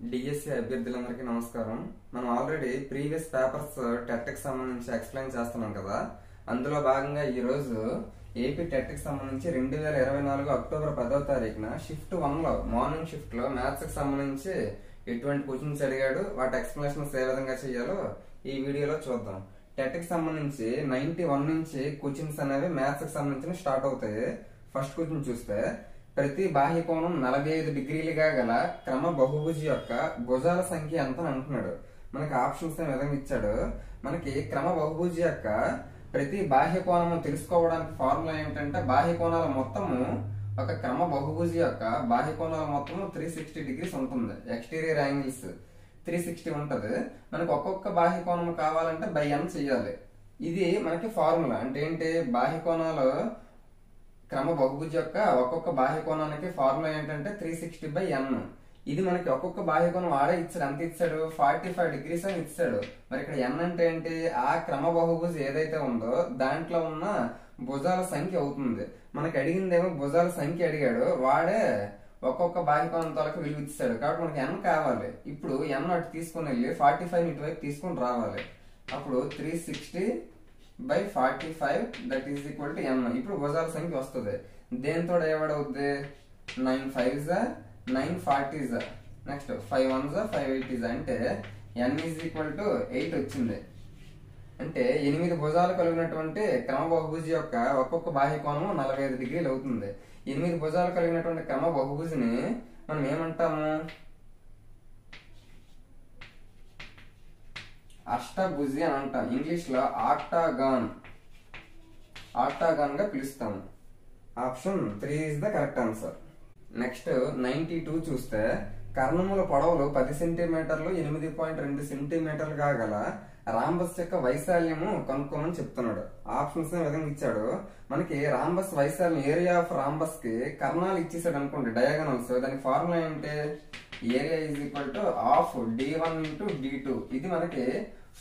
DSC అభ్యర్థులందరికీ నమస్కారం. మనం already previous papers TET కి సంబంధించి ఎక్స్ప్లెయిన్ చేస్తున్నాం కదా. అందులో భాగంగా ఈ రోజు ఏపీ టెట్ కి సంబంధించి 2024 అక్టోబర్ 10వ తారీఖున షిఫ్ట్ 1 లో మార్నింగ్ షిఫ్ట్ లో మ్యాథ్స్ కి సంబంధించి ఎటువంటి క్వశ్చన్స్ అడిగాడు, వాటి ఎక్స్ప్లెనేషన్స్ ఏ విధంగా చేయాలో ఈ వీడియోలో చూద్దాం. టెట్ కి సంబంధించి 91 నుంచి క్వశ్చన్స్ అనేవి మ్యాథ్స్ కి సంబంధించి స్టార్ట్ అవుతాయి. ఫస్ట్ క్వశ్చన్ చూస్తే, ప్రతి బాహ్య కోణం 45 డిగ్రీలుగా గల క్రమ బహుభుజి యొక్క భుజాల సంఖ్య ఎంత అని అంటున్నాడు. మనకి ఆప్షన్స్ విధంగా ఇచ్చాడు. మనకి క్రమ బహుభుజి యొక్క ప్రతి బాహ్య కోణము తెలుసుకోవడానికి ఫార్ములా ఏంటంటే, బాహ్య కోణాల మొత్తము ఒక క్రమ బహుభుజి యొక్క బాహ్య కోణాల మొత్తము 360 డిగ్రీస్ ఉంటుంది. ఎక్స్టీరియర్ యాంగిల్స్ 360 ఉంటది. మనకి ఒక్కొక్క బాహ్య కోణం కావాలంటే బై n చెయ్యాలి. ఇది మనకి ఫార్ములా. అంటే ఏంటి, బాహ్య కోణాలు క్రమ బహుభుజి యొక్క ఒక్కొక్క బాహ్య కోణానికి ఫార్ములా ఏంటంటే 360/n. ఇది మనకి ఒక్కొక్క బాహ్య కోణం వాడే ఇచ్చాడు. ఎంత ఇచ్చాడు? 45 డిగ్రీస్ అని ఇచ్చాడు. మరి ఇక్కడ n అంటే ఏంటి? ఆ క్రమ బహుభుజి ఏదైతే ఉందో దాంట్లో ఉన్న భుజాల సంఖ్య అవుతుంది. మనకి అడిగిందేమో భుజాల సంఖ్య అడిగాడు, వాడే ఒక్కొక్క బాహ్య కోణం తొలక విలువ ఇచ్చాడు. కాబట్టి మనకి n కావాలి. ఇప్పుడు n అటు తీసుకుని వెళ్ళి 45 ఇటువైపు తీసుకుని రావాలి. అప్పుడు 360/45 that is equal to n. ఇప్పుడు భుజాల సంఖ్య వస్తుంది. దేంతో డివైడ్ అవుద్ది? 9 5s 9 40s, next 5 1s 5 8s, అంటే n ఈజ్ ఈక్వల్ టు 8 వచ్చింది. అంటే 8 భుజాలు కలిగినటువంటి క్రమ బహుభుజి యొక్క ఒక్కొక్క బాహ్య కోణము 45 డిగ్రీలు అవుతుంది. 8 భుజాలు కలిగినటువంటి క్రమ బహుభుజిని మనం ఏమంటాము? అష్టభుజి అని అంటాం. ఇంగ్లీష్ లో ఆక్టాగాన్ గా పిలుస్తాము. Option 3 is the correct answer. Next 92 చూస్తే, కర్ణముల పొడవులు 10 సెంటీమీటర్లు 8.2 సెంటీమీటర్లు గల రాంబస్ యొక్క వైశాల్యము కనుక్కోమని చెప్తున్నాడు. ఆప్షన్స్ విధంగా ఇచ్చాడు. మనకి రాంబస్ వైశాల్యం, ఏరియా ఆఫ్ రాంబస్ కి కర్ణాలు ఇచ్చేసాడు అనుకోండి, డయాగనల్స్. దానికి ఫార్ములా ఏంటి? Area is equal to half d1 into d2. ఇది మనకి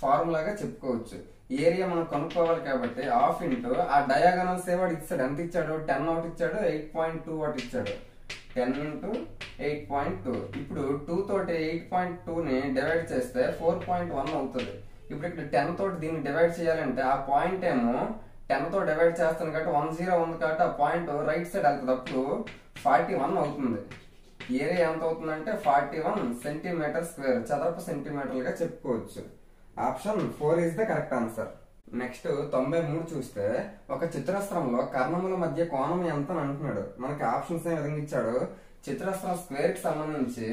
ఫార్ములాగా చెప్పుకోవచ్చు. ఏరియా మనం కనుక్కోవాలి కాబట్టి హాఫ్ ఇంటూ ఆ డయాగనల్స్ ఏవాడు ఇచ్చాడు. ఎంత ఇచ్చాడు? 10 ఒకటి ఇచ్చాడు, 8.2 ఒకటి ఇచ్చాడు. 10 ఇంటూ 8.2. ఇప్పుడు 2 తోటి 8.2 ని డివైడ్ చేస్తే 4.1 అవుతుంది. ఇప్పుడు ఇక్కడ 10 తోటి దీన్ని డివైడ్ చేయాలంటే ఆ పాయింట్ ఏమో 10 తో డివైడ్ చేస్తాను కాబట్టి 10 ఉంది కాబట్టి ఆ పాయింట్ రైట్ సైడ్ వెళ్తుంది. అప్పుడు 41 అవుతుంది. ఏరియా ఎంత అవుతుందంటే 41 సెంటీమీటర్ స్క్వేర్, చదరపు సెంటీమీటర్లుగా చెప్పుకోవచ్చు. Option 4 is the correct answer. Next 93 చూస్తే, ఒక చతురస్రంలో కర్ణముల మధ్య కోణం ఎంత అని అంటున్నాడు. మనకి ఆప్షన్స్ ఏ విధంగా ఇచ్చాడు. చతురస్రం స్క్వేర్ కి సంబంధించి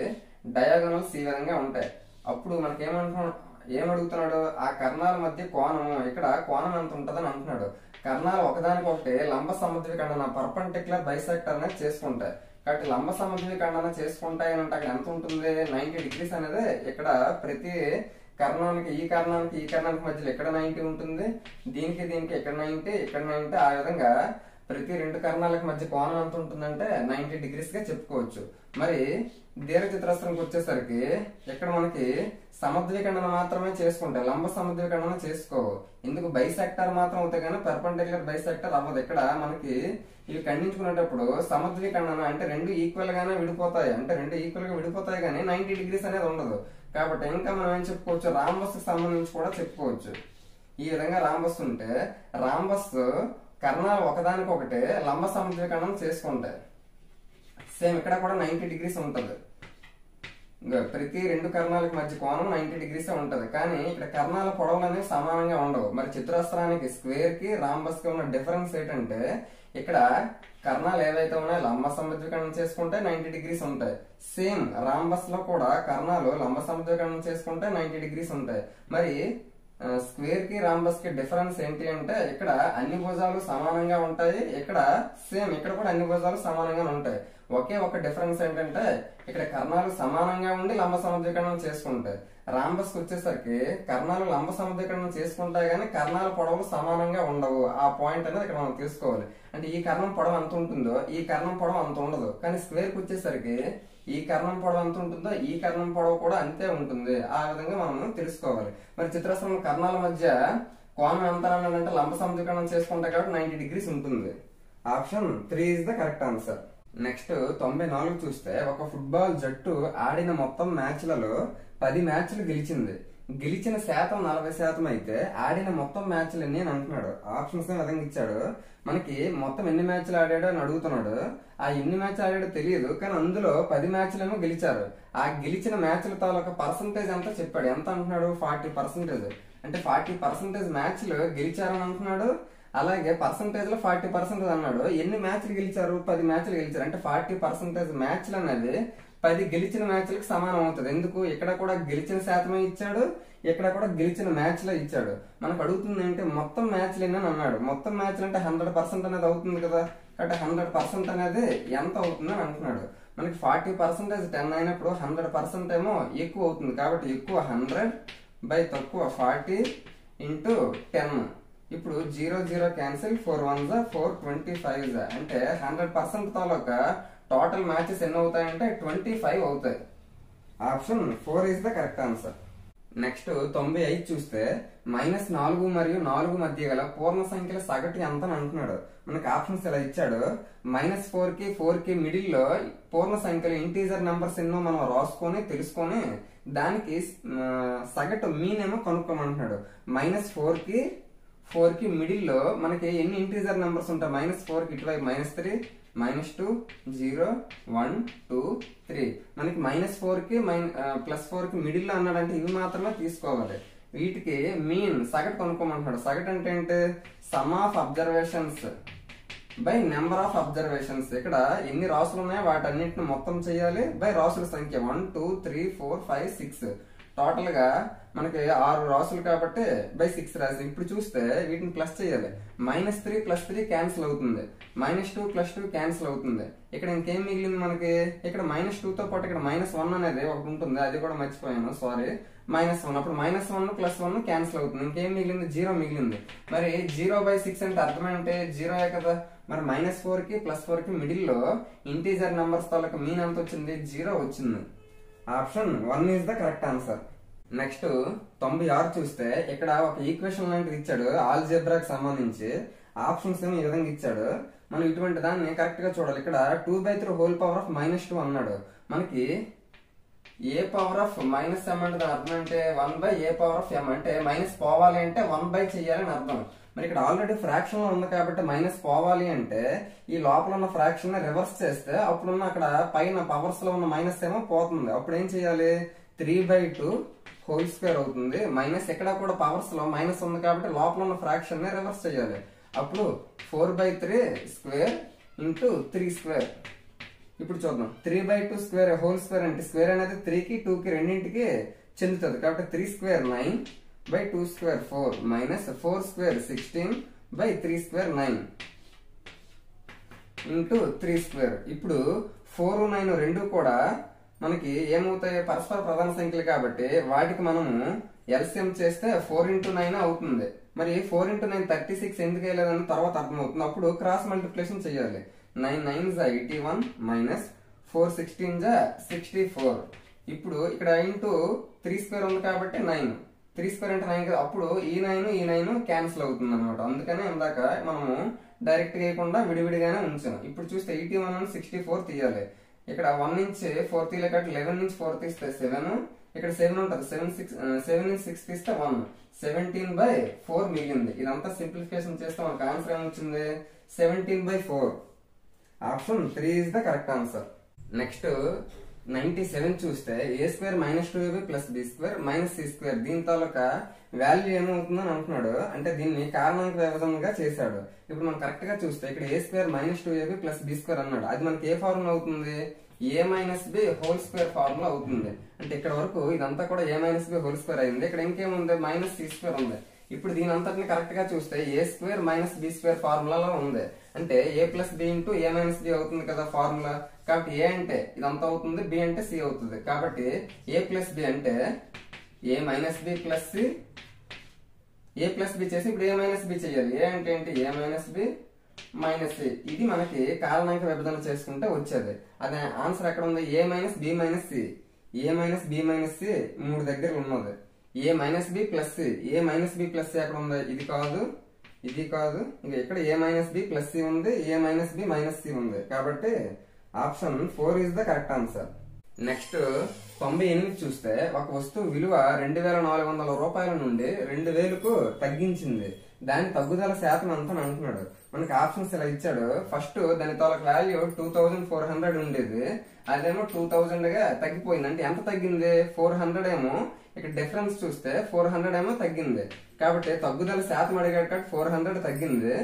డయాగనల్స్ ఈ విధంగా ఉంటాయి. అప్పుడు మనకి ఏమడుగుతున్నాడు? ఆ కర్ణాల మధ్య కోణము, ఇక్కడ కోణం ఎంత ఉంటదని అంటున్నాడు. కర్ణాలు ఒకదానికొకటి లంబ సమద్విఖండన పర్పెండిక్యులర్ బైసెక్టర్ అనేది చేసుకుంటాయి. కాబట్టి లంబ సమద్విఖండన చేసుకుంటాయి అంటే అక్కడ ఎంత ఉంటుంది? 90 డిగ్రీస్ అనేది ఇక్కడ ప్రతి కర్ణానికి ఈ కర్ణానికి మధ్యలో ఇక్కడ 90 ఉంటుంది. దీనికి ఇక్కడ 90, ఇక్కడ 90. ఆ విధంగా ప్రతి రెండు కర్ణాలకు మధ్య కోణం ఎంత ఉంటుందంటే 90 డిగ్రీస్ గా చెప్పుకోవచ్చు. మరి దీర్ఘ చతురస్రంకి వచ్చేసరికి ఇక్కడ మనకి సమద్విఖండన మాత్రమే చేసుకుంటాయి, లంబ సమద్విఖండన చేసుకోవు. ఎందుకు? బైసెక్టర్ మాత్రం అవుతాయి కానీ పర్పెండిక్యులర్ బైసెక్టర్ అవ్వదు. ఇక్కడ మనకి ఇవి ఖండించుకునేటప్పుడు సమద్విఖండన అంటే రెండు ఈక్వల్ గానే విడిపోతాయి, అంటే రెండు ఈక్వల్ గా విడిపోతాయి కానీ 90 డిగ్రీస్ అనేది ఉండదు. కాబట్టి ఇంకా మనం ఏం చెప్పుకోవచ్చు? రాంబస్ కి సంబంధించి కూడా చెప్పుకోవచ్చు. ఈ విధంగా రాంబస్ ఉంటే, రాంబస్ కర్ణాలు ఒకదానికొకటి లంబ సమద్విఖండనం చేసుకుంటాయి. సేమ్ ఇక్కడ కూడా 90 డిగ్రీస్ ఉంటది. ప్రతి రెండు కర్ణాలకు మధ్య కోణం 90 డిగ్రీస్ ఉంటది. కానీ ఇక్కడ కర్ణాల పొడవులు అనేవి సమానంగా ఉండవు. మరి చతురస్రానికి స్క్వేర్ కి రాంబస్ కి ఉన్న డిఫరెన్స్ ఏంటంటే, ఇక్కడ కర్ణాలు ఏవైతే ఉన్నాయో లంబ సమద్విఖండనం చేసుకుంటే 90 డిగ్రీస్ ఉంటాయి. సేమ్ రాంబస్ లో కూడా కర్ణాలు లంబ సమద్విఖండనం చేసుకుంటే 90 డిగ్రీస్ ఉంటాయి. మరి స్క్వేర్ కి రాంబస్ కి డిఫరెన్స్ ఏంటి అంటే, ఇక్కడ అన్ని భుజాలు సమానంగా ఉంటాయి, ఇక్కడ సేమ్ ఇక్కడ కూడా అన్ని భుజాలు సమానంగా ఉంటాయి. ఒకే ఒక డిఫరెన్స్ ఏంటంటే, ఇక్కడ కర్ణాలు సమానంగా ఉండి లంబ సమద్విఖండనం చేసుకుంటాయి. రాంబస్ కి వచ్చేసరికి కర్ణాలు లంబ సమద్విఖండనం చేసుకుంటాయి కానీ కర్ణాల పొడవులు సమానంగా ఉండవు. ఆ పాయింట్ అనేది ఇక్కడ మనం తీసుకోవాలి. అంటే ఈ కర్ణం పొడవు ఎంత ఉంటుందో ఈ కర్ణం పొడవు అంత ఉండదు. కానీ స్క్వేర్ కి వచ్చేసరికి ఈ కర్ణం పొడవు ఎంత ఉంటుందో ఈ కర్ణం పొడవు కూడా అంతే ఉంటుంది. ఆ విధంగా మనం తెలుసుకోవాలి. మరి చతురస్రం కర్ణాల మధ్య కోణం ఎంత అన్నాడంటే లంబ సమద్విఖండనం చేసుకుంటాయి కాబట్టి 90 డిగ్రీస్ ఉంటుంది. Option 3 is the correct answer. Next 94 చూస్తే ఒక ఫుట్బాల్ జట్టు ఆడిన మొత్తం మ్యాచ్లలో 10 మ్యాచ్లు గెలిచింది. గెలిచిన శాతం 40% అయితే ఆడిన మొత్తం మ్యాచ్లు ఎన్ని అని అంటున్నాడు. ఆప్షన్స్ విధంగా ఇచ్చాడు. మనకి మొత్తం ఎన్ని మ్యాచ్లు ఆడాడో అని అడుగుతున్నాడు. ఆ ఎన్ని మ్యాచ్లు ఆడాడో తెలియదు, కానీ అందులో 10 మ్యాచ్లేమో గెలిచారు. ఆ గెలిచిన మ్యాచ్ల తాలూకా పర్సంటేజ్ ఎంత చెప్పాడు. ఎంత అంటున్నాడు? 40%. అంటే 40% మ్యాచ్లు గెలిచారని అంటున్నాడు. అలాగే పర్సంటేజ్ లో 40% అన్నాడు. ఎన్ని మ్యాచ్లు గెలిచారు? 10 మ్యాచ్లు గెలిచారు. అంటే 40% మ్యాచ్లు అనేది 10 గెలిచిన మ్యాచ్లకు సమానం అవుతుంది. ఎందుకు? ఇక్కడ కూడా గెలిచిన శాతమే ఇచ్చాడు, ఇక్కడ కూడా గెలిచిన మ్యాచ్లో ఇచ్చాడు. మనకు అడుగుతుంది అంటే మొత్తం మ్యాచ్లు ఎన్ని అని అన్నాడు. మొత్తం మ్యాచ్లు అంటే 100% అనేది అవుతుంది కదా. అంటే 100% అనేది ఎంత అవుతుంది అని అంటున్నాడు. మనకి 40% 10 అయినప్పుడు 100% ఏమో ఎక్కువ అవుతుంది. కాబట్టి ఎక్కువ 100 బై తక్కువ 40 ఇంటూ 10. ఇప్పుడు 0 0 క్యాన్సిల్, 4 1 4 25 అంటే 100% తాలూకా టోటల్ మ్యాచెస్ ఎన్ని అవుతాయంటే 25 అవుతాయి. Option 4 is the correct answer. Next 95 చూస్తే -4 మరియు 4 మధ్య గల పూర్ణ సంఖ్యల సగటు ఎంత అని అంటున్నాడు. మనకి ఆప్షన్స్ ఇలా ఇచ్చాడు. -4 కి 4 కి మిడిల్ లో పూర్ణ సంఖ్యలు ఇంటీజర్ నెంబర్స్ ఎన్నో మనం రాసుకొని తెలుసుకొని దానికి సగటు మీన్ ఏమో కనుక్కోమంటున్నాడు. -4 కి మిడిల్ లో మనకి ఎన్ని ఇంటీజర్ నెంబర్స్ ఉంటాయి? -4 కి ఇటువైపు -3 -2 0 1 2 3. మనకి -4 కి +4 కి మిడిల్ లో అన్నాడంటే ఇవి మాత్రమే తీసుకోవాలి. వీటికి మీన్ సగటు కనుక్కోమంటున్నాడు. సగటు అంటే ఏంటి? Some of observations by number of observations. ఇక్కడ ఎన్ని రాసులు ఉన్నాయో వాటన్నిటిని మొత్తం చేయాలి బై రాసుల సంఖ్య 1 2 3 4 5 6. టోటల్ గా మనకి 6 రాసులు కాబట్టి బై 6 రాసి. ఇప్పుడు చూస్తే వీటిని ప్లస్ చేయాలి. -3 + 3 క్యాన్సిల్ అవుతుంది. -2 + 2 క్యాన్సిల్ అవుతుంది. ఇక్కడ ఇంకేం మిగిలింది మనకి? ఇక్కడ -2 తో పాటు ఇక్కడ -1 అనేది ఒకటి ఉంటుంది. అది కూడా మర్చిపోయాను, సారీ. -1 అప్పుడు -1 + 1 క్యాన్సిల్ అవుతుంది. ఇంకేం మిగిలింది? 0 మిగిలింది. మరి 0/6 అంటే అర్థం ఏంటి? 0 కదా. మరి -4 కి +4 కి మిడిల్ లో ఇంటీజర్ నెంబర్స్ తాలూకా మీన్ ఎంత వచ్చింది? 0 వచ్చింది. Option 1 is the correct answer. Next 96 చూస్తే ఇక్కడ ఒక ఈక్వేషన్ లాంటిది ఇచ్చాడు ఆల్జీబ్రాకి సంబంధించి. ఆప్షన్స్ ఏమో ఈ విధంగా ఇచ్చాడు. మనం ఇటువంటి దాన్ని కరెక్ట్ గా చూడాలి. ఇక్కడ 2/3 హోల్ పవర్ ఆఫ్ -2 అన్నాడు. మనకి ఏ పవర్ ఆఫ్ -m అంటే అర్థం అంటే 1/a⁻m. అంటే మైనస్ పోవాలి అంటే 1 చెయ్యాలని అర్థం. మరి ఇక్కడ ఆల్రెడీ ఫ్రాక్షన్ లో ఉంది కాబట్టి మైనస్ పోవాలి అంటే ఈ లోపల ఉన్న ఫ్రాక్షన్ రివర్స్ చేస్తే అప్పుడున్న అక్కడ పైన పవర్స్ లో ఉన్న మైనస్ ఏమో పోతుంది. అప్పుడు ఏం చేయాలి? 3/2 హోల్ స్క్వేర్ అవుతుంది. మైనస్ ఎక్కడ కూడా పవర్స్ లో మైనస్ ఉంది కాబట్టి లోపల ఉన్న ఫ్రాక్షన్ ని రివర్స్ చేయాలి. అప్పుడు 4/3 స్క్వేర్ ఇంటూ 3 స్క్వేర్. ఇప్పుడు చూద్దాం. 3/2 స్క్వేర్ హోల్ స్క్వేర్ అంటే స్క్వేర్ అనేది 3 కి 2 కి రెండింటికి చెందుతుంది. కాబట్టి 3 square 9/2 square 4 minus 4 square 16/3 square 9 into 3 square. ఇప్పుడు 4 9 రెండు కూడా మనకి ఏమవుతాయి? పరస్పర ప్రధాన సంఖ్యలు కాబట్టి వాటికి మనము ఎల్సిఎం చేస్తే 4 × 9 అవుతుంది. మరి 4 × 9 36 ఎందుకు వేయలేదని తర్వాత అర్థమవుతుంది. అప్పుడు క్రాస్ మల్టిప్లికేషన్ చేయాలి. 9 9 81 మైనస్ 4 16 64. ఇప్పుడు ఇక్కడ ఇంటూ 3 స్క్వేర్ ఉంది కాబట్టి 9. 3 స్క్వేర్ అంటే 9 కదా. అప్పుడు ఈ 9 క్యాన్సిల్ అవుతుంది అనమాట. అందుకనే ఇందాక మనము డైరెక్ట్ వేయకుండా విడివిడిగానే ఉంచాం. ఇప్పుడు చూస్తే 81 నుంచి 64 తీయాలి. ఇక్కడ 1 నుంచి 4 తీయలేక 11 నుంచి 4 తీస్తే 7. ఇక్కడ 7 ఉంటుంది. 7 నుంచి 6 తీస్తే 1. 17/4 మిగిలింది. ఇదంతా సింప్లిఫికేషన్ చేస్తే మనకు ఆన్సర్ ఏమొచ్చింది? 17/4. Option 3 is the correct answer. Next 97 చూస్తే a² -2ab + b² - c². దీని తాలూకా వాల్యూ ఏమవుతుందని అంటున్నాడు. అంటే దీన్ని కారణాంక వ్యవధంగా చేశాడు. ఇప్పుడు మనం కరెక్ట్ గా చూస్తే ఇక్కడ a² -2ab + b² అన్నాడు. అది మనకి ఏ ఫార్ములా అవుతుంది? a - b whole square formula అవుతుంది. అంటే ఇక్కడ వరకు ఇదంతా కూడా a - b హోల్ స్క్వేర్ అయింది. ఇక్కడ ఇంకేముంది? -c² ఉంది. ఇప్పుడు దీని అంతటిని కరెక్ట్ గా చూస్తే a² - b² ఫార్ములాలో ఉంది. అంటే a + b into a - b అవుతుంది కదా ఫార్ములా. కాబట్టి a అంటే ఇదంతా అవుతుంది, b అంటే c అవుతుంది. కాబట్టి a + b అంటే a - b + c, a + b చేసి ఇప్పుడు a - b చేయాలి. a అంటే ఏంటి? a - b - c. ఇది మనకి కారణాంక విభజన చేసుకుంటే వచ్చేది. అదే ఆన్సర్ ఎక్కడ ఉంది? a - b - c. a - b - c 3 దగ్గర ఉన్నది. a - b + c. a - b + c ఎక్కడ ఉంది? ఇది కాదు, ఇది కాదు. ఇంకా ఇక్కడ a - b + c ఉంది, a - b - c ఉంది. కాబట్టి option 4 is the correct answer. Next 98 చూస్తే ఒక వస్తువు విలువ 2400 రూపాయల నుండి 2000కు తగ్గించింది, దాని తగ్గుదల శాతం ఎంత అని అంటున్నాడు. మనకి ఆప్షన్స్ ఇలా ఇచ్చాడు. ఫస్ట్ దాని తాలూకు వాల్యూ 2400 ఉండేది, అదేమో 2000 గా తగ్గిపోయింది. అంటే ఎంత తగ్గింది? 400 ఏమో, ఇక్కడ డిఫరెన్స్ చూస్తే 400 ఏమో తగ్గింది. కాబట్టి తగ్గుదల శాతం అడిగాడు కాబట్టి 400 తగ్గింది.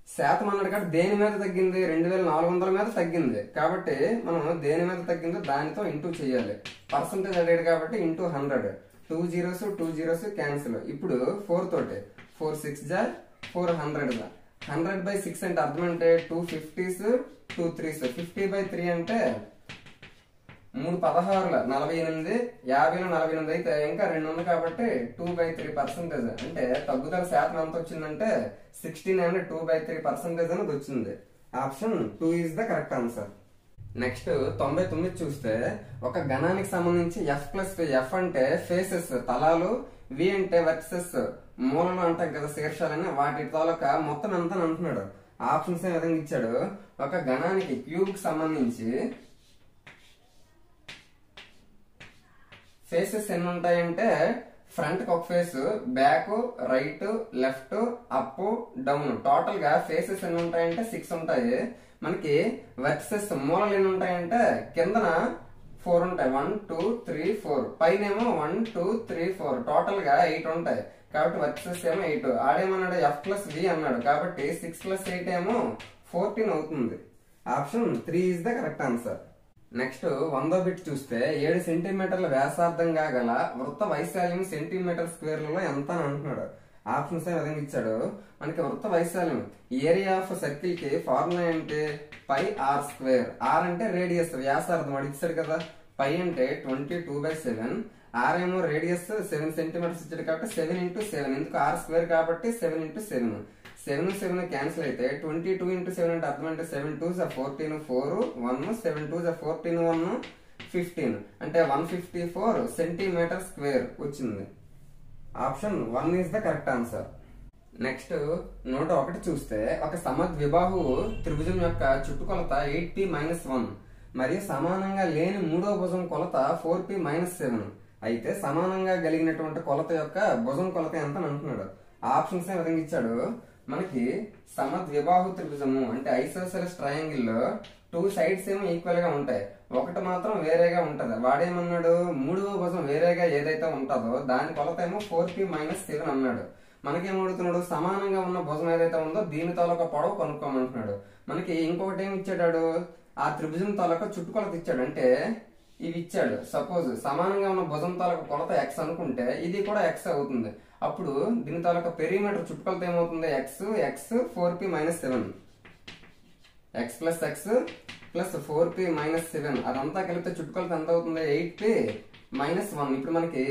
శాతం అన్నాడు కాబట్టి దేని మీద తగ్గింది? 2400 మీద తగ్గింది. కాబట్టి మనం దేని మీద తగ్గిందో దానితో ఇంటూ చేయాలి. పర్సంటేజ్ అడిగాడు కాబట్టి ఇంటూ 100. 2 zeros 2 zeros cancel. ఇప్పుడు 4 తోటి 4 6 జా 400. 100/6 అంటే అర్థం అంటే 2 50s 2 3s. 50/3 అంటే 3 16 48, 50లో 48 అయితే ఇంకా 2 ఉంది కాబట్టి 2/3%. అంటే తగ్గుదల శాతం ఎంత వచ్చిందంటే 16 and 2/3% అనేది వచ్చింది. Option 2 is the correct answer. Next 99 చూస్తే ఒక గణానికి సంబంధించి F అంటే ఫేసెస్ తలాలు, V అంటే వర్సెస్ మూలలు అంటాం కదా శీర్షాలని, వాటి తాలూకా మొత్తం ఎంత అంటున్నాడు. ఆప్షన్స్ ఏ విధంగా ఇచ్చాడు. ఒక గణానికి క్యూబ్ కి సంబంధించి ఫేసెస్ ఎన్ని ఉంటాయంటే ఫ్రంట్ కి ఒక face, back, right, left, up, down. Total గా ఫేసెస్ ఎన్ని ఉంటాయంటే 6 ఉంటాయి. మనకి వర్సెస్ మూలలు ఎన్ని ఉంటాయంటే కిందన 4 ఉంటాయి. 1 2 3 4, పైన ఏమో 1 2 3 4, టోటల్ గా 8 ఉంటాయి. కాబట్టి వర్సెస్ ఏమో 8. ఆడేమన్నాడు? F+V అన్నాడు కాబట్టి 6 + 8 ఏమో 14 అవుతుంది. Option 3 is the correct answer. Next 100వ బిట్ చూస్తే 7 సెంటీమీటర్ల వ్యాసార్థంగా గల వృత్త వైశాల్యం సెంటీమీటర్ స్క్వేర్లలో ఎంత అని అంటున్నాడు. ఆప్షన్స్ ఏ విధంగా ఇచ్చాడు. మనకి వృత్త వైశాల్యం ఏరియా ఆఫ్ సర్కిల్ కి ఫార్ములా ఏంటి? πr². r అంటే రేడియస్, వ్యాసార్థం వాడు ఇచ్చాడు కదా. π అంటే 22/7, r ఏమో రేడియస్ 7 సెంటీమీటర్స్ ఇచ్చాడు కాబట్టి 7 × 7. ఎందుకు r² కాబట్టి 7 × 7. 7 7 క్యాన్సిల్ అయితే 22 × 7 అంటే అర్థం అంటే 7 2s 14 4 1 7 2s 14 1 15 అంటే 154 సెంటీమీటర్ స్క్వేర్ వచ్చింది. Option 1 is the correct answer. Next 101 చూస్తే ఒక సమద్విబాహువు త్రిభుజం యొక్క చుట్టుకొలత 8p-1 మరియు సమానంగా లేని మూడో భుజం కొలత 4p-7 అయితే సమానంగా కలిగినటువంటి కొలత యొక్క భుజం కొలత ఎంత అని అంటున్నాడు. ఆప్షన్స్ ఏ విధంగా ఇచ్చాడు. మనకి సమద్విబాహు త్రిభుజము అంటే ఐసోసెలస్ ట్రయాంగిల్ లో 2 సైడ్స్ ఏమో ఈక్వల్ గా ఉంటాయి, ఒకటి మాత్రం వేరేగా ఉంటది. వాడేమన్నాడు? మూడవ భుజం వేరేగా ఏదైతే ఉంటుందో దాని కొలత ఏమో 4p-7 అన్నాడు. మనకేం అడుగుతున్నాడు? సమానంగా ఉన్న భుజం ఏదైతే ఉందో దీని తాలూకా పొడవు కనుక్కోమంటున్నాడు. మనకి ఇంకొకటి ఏమి ఇచ్చాడు? ఆ త్రిభుజం తాలూకా చుట్టుకొలత ఇచ్చాడు. అంటే ఇవి ఇచ్చాడు. సపోజ్ సమానంగా ఉన్న భుజం తాలూకా కొలత x అనుకుంటే ఇది కూడా x అవుతుంది. అప్పుడు దీని తాలూకా పెరిమీటర్ చుట్టుకొలత ఏమవుతుంది? x 4p-7, x + x + 4p-7 అదంతా కలిపితే చుట్టుకొలత ఎంత అవుతుంది? 8p-1. ఇప్పుడు మనకి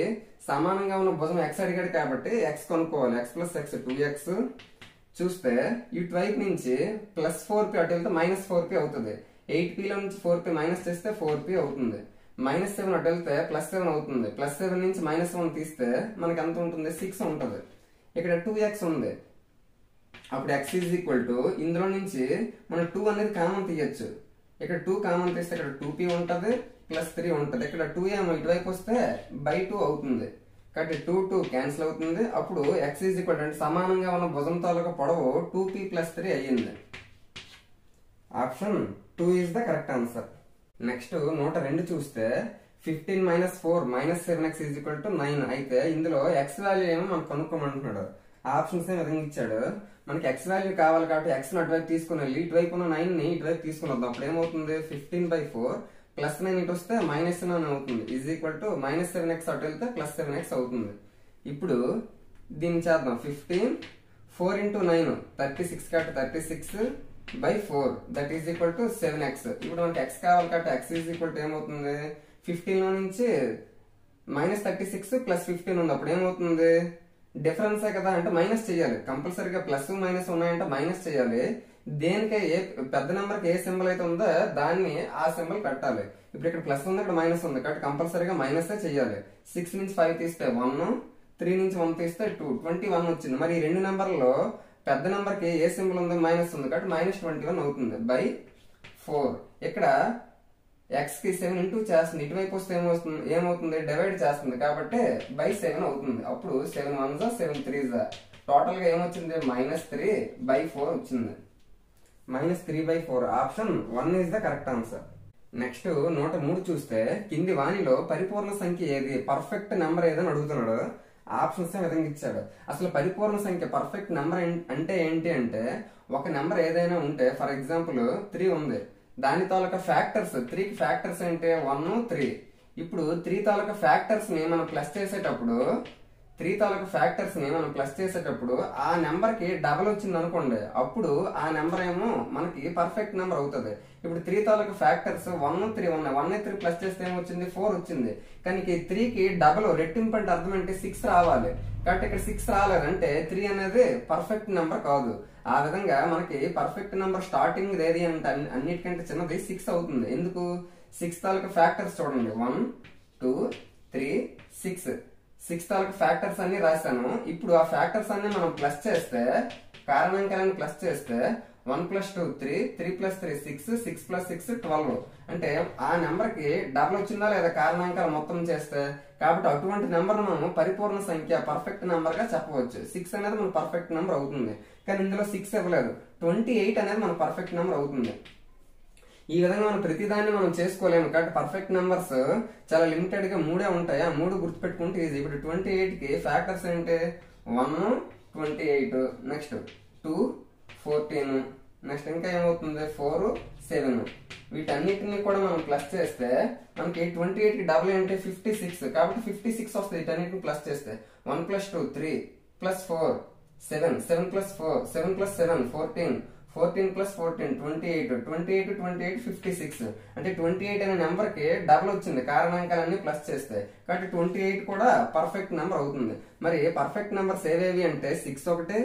సమానంగా ఉన్న భుజం x అడిగాడు కాబట్టి x కనుక్కోవాలి. x + x 2x చూస్తే ఇటువైపు నుంచి +4p అటు వెళ్తే -4p అవుతుంది. 8pలో నుంచి 4p మైనస్ చేస్తే 4p అవుతుంది. -7 అటు వెళ్తే +7 అవుతుంది. +7 నుంచి -1 తీస్తే మనకి ఎంత ఉంటుంది? 6 ఉంటుంది. ఇక్కడ 2x ఉంది. అప్పుడు x = ఇందులో నుంచి మనం 2 అనేది కామన్ తీయచ్చు. ఇక్కడ 2 కామన్ తీస్తే ఇక్కడ 2p ఉంటది +3 ఉంటది. ఇక్కడ 2 ఏమో ఇటువైపు వస్తే /2 అవుతుంది. కాబట్టి 2 2 క్యాన్సిల్ అవుతుంది. అప్పుడు x అంటే సమానంగా ఉన్న భుజం తాలూకా పొడవు 2p + 3 అయ్యింది. Option 2 is the correct answer. Next 102 చూస్తే 15 - 4 - 7x = 9 అయితే ఇందులో x వాల్యూ ఏమో మనం కనుక్కోమంటున్నాడు. ఆప్షన్స్ ఏ విధంగా ఇచ్చాడు. మనకి x వాల్యూ కావాలి కాబట్టి x ను అటువైపు తీసుకుని వెళ్ళి ఇటువైపు ఉన్న 9 ని ఇటువైపు తీసుకుని వద్దాం. అప్పుడు ఏమవుతుంది? 15/4 +9 ఇటు వస్తే -9 అవుతుంది. -7x అటు వెళ్తే +7x అవుతుంది. ఇప్పుడు దీన్ని చేద్దాం. 15 4 × 9 36 కాబట్టి 36/4 that is equal to 7x. ఇప్పుడు మనకి x కావాలి కాబట్టి x ఈజ్ ఈక్వల్ టు ఏమవుతుంది? 15 లో నుంచి -36 + 15 ఉంది. అప్పుడు ఏమవుతుంది? డిఫరెన్సే కదా, అంటే మైనస్ చేయాలి. కంపల్సరీగా ప్లస్ మైనస్ ఉన్నాయంటే మైనస్ చేయాలి. దేనికి ఏ పెద్ద నెంబర్ కి ఏ సింబల్ అయితే ఉందో దాన్ని ఆ సింబల్ పెట్టాలి. ఇప్పుడు ఇక్కడ ప్లస్ ఉంది, ఇక్కడ మైనస్ ఉంది కాబట్టి కంపల్సరీగా మైనస్ చేయాలి. 6 నుంచి 5 తీస్తే 1, 3 నుంచి 1 తీస్తే 2, 21 వచ్చింది. మరి ఈ రెండు నెంబర్లో పెద్ద నెంబర్ కి ఏ సింబల్ ఉందో మైనస్ ఉంది కాబట్టి -21 అవుతుంది. 4. ఇక్కడ ఎక్స్ కి 7 ఇంటూ చేస్తుంది, ఇటువైపు వస్తే ఏమవుతుంది డివైడ్ చేస్తుంది కాబట్టి బై 7 అవుతుంది. అప్పుడు 7 1 జా 7 3 జా టోటల్ గా ఏమొచ్చింది -3/4 వచ్చింది. -3/4 option 1 is the correct answer. Next 103 చూస్తే కింది వాణిలో పరిపూర్ణ సంఖ్య ఏది, పర్ఫెక్ట్ నెంబర్ ఏదని అడుగుతున్నాడు. ఆప్షన్స్ విధంగా ఇచ్చాడు. అసలు పరిపూర్ణ సంఖ్య పర్ఫెక్ట్ నెంబర్ అంటే ఏంటి అంటే ఒక నెంబర్ ఏదైనా ఉంటే ఫర్ ఎగ్జాంపుల్ 3 ఉంది, దాని తాలూకా ఫ్యాక్టర్స్ 3కి ఫ్యాక్టర్స్ అంటే 1 3. ఇప్పుడు 3 తాలూకా ఫ్యాక్టర్స్ ని మనం ప్లస్ చేసేటప్పుడు ఆ నెంబర్ కి డబల్ వచ్చింది అనుకోండి, అప్పుడు ఆ నెంబర్ ఏమో మనకి పర్ఫెక్ట్ నెంబర్ అవుతుంది. ఇప్పుడు 3 తాలూకా ఫ్యాక్టర్స్ 1 3 ఉన్నాయి, 1 3 ప్లస్ చేస్తే ఏమొచ్చింది 4 వచ్చింది. కానీ 3కి డబల్ రెట్టింపు అంటే అర్థం ఏంటి 6 రావాలి. కాబట్టి ఇక్కడ 6 రాలేదంటే 3 అనేది పర్ఫెక్ట్ నెంబర్ కాదు. ఆ విధంగా మనకి పర్ఫెక్ట్ నెంబర్ స్టార్టింగ్ ఏది అంటే అన్నిటికంటే చిన్నది 6 అవుతుంది. ఎందుకు 6 తాలూకా ఫ్యాక్టర్స్ చూడండి 1 2 3 6 తాలూకా ఫ్యాక్టర్స్ అన్ని రాశాను. ఇప్పుడు ఆ ఫ్యాక్టర్స్ అన్ని మనం ప్లస్ చేస్తే కారణాంకాలను ప్లస్ చేస్తే 1 + 2 3 3 + 3 6 6 + 6 12. అంటే ఆ నెంబర్ కి డబల్ వచ్చిందా లేదా కారణాంకాలు మొత్తం చేస్తే. కాబట్టి అటువంటి నెంబర్ మనం పరిపూర్ణ సంఖ్య పర్ఫెక్ట్ నెంబర్ గా చెప్పవచ్చు. 6 అనేది మన పర్ఫెక్ట్ నెంబర్ అవుతుంది. కానీ ఇందులో 6 ఇవ్వలేదు, 28 అనేది మన పర్ఫెక్ట్ నెంబర్ అవుతుంది. ఈ విధంగా మనం ప్రతిదాన్ని మనం చేసుకోలేము. కాబట్టి పర్ఫెక్ట్ నెంబర్స్ చాలా లిమిటెడ్ గా 3 ఉంటాయి. ఆ 3 గుర్తుపెట్టుకుంటే ఈజీ. ఇప్పుడు 28 కి ఫ్యాక్టర్స్ ఏంటి 1 28, నెక్స్ట్ 2 14, నెక్స్ట్ ఇంకా ఏమవుతుంది 4 7. వీటన్నిటిని కూడా మనం ప్లస్ చేస్తే మనకి 28 కి డబుల్ ఏంటి 56. కాబట్టి 56 వస్తుంది వీటన్నిటిని ప్లస్ చేస్తే. 1 + 2 3 + 4 7 7 + 4 7 + 7 14 14 + 14 28 28 28 56. అంటే 28 అనే నెంబర్ కి డబుల్ వచ్చింది కారణాంకాలన్నీ ప్లస్ చేస్తే. కాబట్టి 28 కూడా పర్ఫెక్ట్ నెంబర్ అవుతుంది. మరి పర్ఫెక్ట్ నెంబర్స్ ఏవేవి అంటే 6 ఒకటి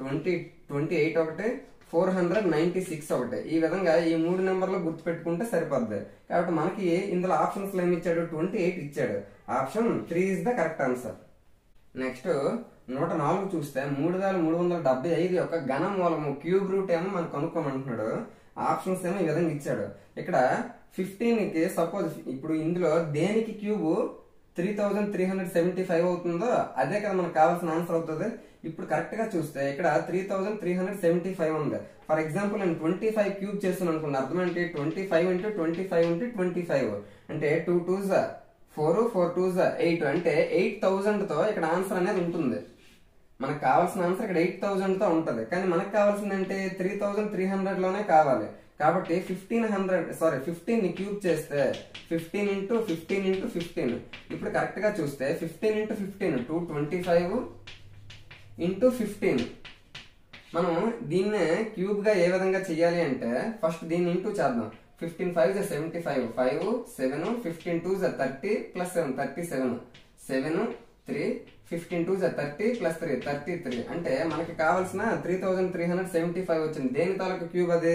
28 ఒకటి 496 ఒకటి. ఈ విధంగా ఈ 3 నెంబర్లు గుర్తుపెట్టుకుంటే సరిపోద్ది. కాబట్టి మనకి ఇందులో ఆప్షన్స్ లో ఏమి ఇచ్చాడు 28 ఇచ్చాడు. Option 3 is the correct answer. Next 104 చూస్తే 3375 యొక్క ఘన మూలము క్యూబ్ రూట్ ఏమో మనకు కనుక్కోమంటున్నాడు. ఆప్షన్స్ ఏమో ఈ విధంగా ఇచ్చాడు. ఇక్కడ 15 కి సపోజ్ ఇప్పుడు ఇందులో దేనికి క్యూబ్ 3375 అవుతుందో అదే కదా మనకు కావాల్సిన ఆన్సర్ అవుతుంది. ఇప్పుడు కరెక్ట్ గా చూస్తే ఇక్కడ 3375 ఉంది. ఫర్ ఎగ్జాంపుల్ నేను 25 క్యూబ్ చేస్తాను అనుకున్నా, అర్థం ఏంటి 25 × 25 × 25 అంటే 2 2s 4 4 2s 8 అంటే 8000 తో ఇక్కడ ఆన్సర్ అనేది ఉంటుంది. మనకు కావాల్సిన ఆన్సర్ ఇక్కడ 8000 తో ఉంటది. కానీ మనకు కావాల్సింది అంటే 3300 లోనే కావాలి. కాబట్టి 15 ని క్యూబ్ చేస్తే 15 × 15 × 15. ఇప్పుడు కరెక్ట్ గా చూస్తే 15 × 15 225 × 15. మనం దీన్ని క్యూబ్ గా ఏ విధంగా చెయ్యాలి అంటే ఫస్ట్ దీన్ని ఇంటూ చేద్దాం. 15 5 75 5 7 15 2 30 + 7 37 7 3 15 2 30 + 3 33. అంటే మనకి కావాల్సిన 3375 వచ్చింది. దేని తాలూకా క్యూబ్ అది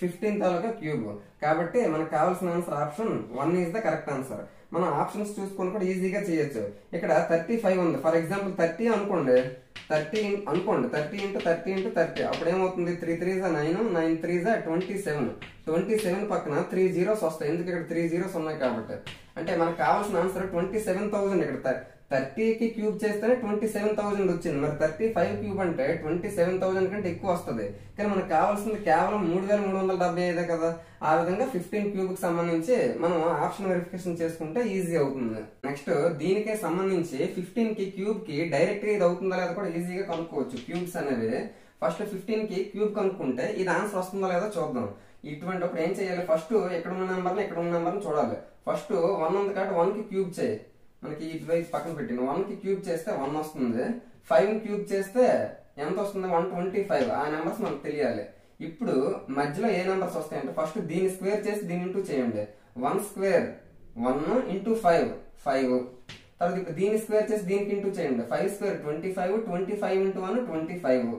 15 తాలూకా క్యూబ్. కాబట్టి మనకు కావాల్సిన answer option 1 is the correct answer. మనం ఆప్షన్స్ చూసుకొని కూడా ఈజీగా చేయొచ్చు. ఇక్కడ 35 ఉంది. ఫర్ ఎగ్జాంపుల్ 30 అనుకోండి, 30 × 30 అప్పుడు ఏమవుతుంది 3 3s 9 9 3s 27. 27 పక్కన 3 zeros వస్తాయి, ఎందుకు ఇక్కడ 3 zeros ఉన్నాయి కాబట్టి. అంటే మనకు కావాల్సిన ఆన్సర్ 27,000. ఇక్కడ 30 కి క్యూబ్ చేస్తేనే 27,000 వచ్చింది. మరి 35 క్యూబ్ అంటే 27,000 కంటే ఎక్కువ వస్తుంది. కానీ మనకు కావాల్సింది కేవలం 3375 కదా. ఆ విధంగా 15 క్యూబ్ కి సంబంధించి మనం ఆప్షన్ వెరిఫికేషన్ చేసుకుంటే ఈజీ అవుతుంది. నెక్స్ట్ దీనికే సంబంధించి 15 కి క్యూబ్ కి డైరెక్ట్ గా ఇది అవుతుందా లేదా కూడా ఈజీగా కనుక్కోవచ్చు. క్యూబ్స్ అనేవి ఫస్ట్ 15 కి క్యూబ్ కనుక్కుంటే ఇది ఆన్సర్ వస్తుందా లేదా చూద్దాం. ఇటువంటి అప్పుడు ఏం చేయాలి, ఫస్ట్ ఇక్కడ ఉన్న నెంబర్ని చూడాలి. ఫస్ట్ 1 ఉంది కాబట్టి 1 కి క్యూబ్ చేయి. మనకి ఇటువైపు పక్కన పెట్టిన 1 కి క్యూబ్ చేస్తే 1 వస్తుంది. 5 క్యూబ్ చేస్తే ఎంత వస్తుంది 125. ఆ నెంబర్స్ మనకు తెలియాలి. ఇప్పుడు మధ్యలో ఏ నెంబర్స్ వస్తాయంటే ఫస్ట్ దీన్ని స్క్వేర్ చేసి దీని ఇంటూ చేయండి. 1 స్క్వేర్ 1 × 5 5. తర్వాత ఇప్పుడు దీన్ని స్క్వేర్ చేసి దీనికి ఇంటూ చేయండి. 5 స్క్వేర్ 25 25 × 1 25.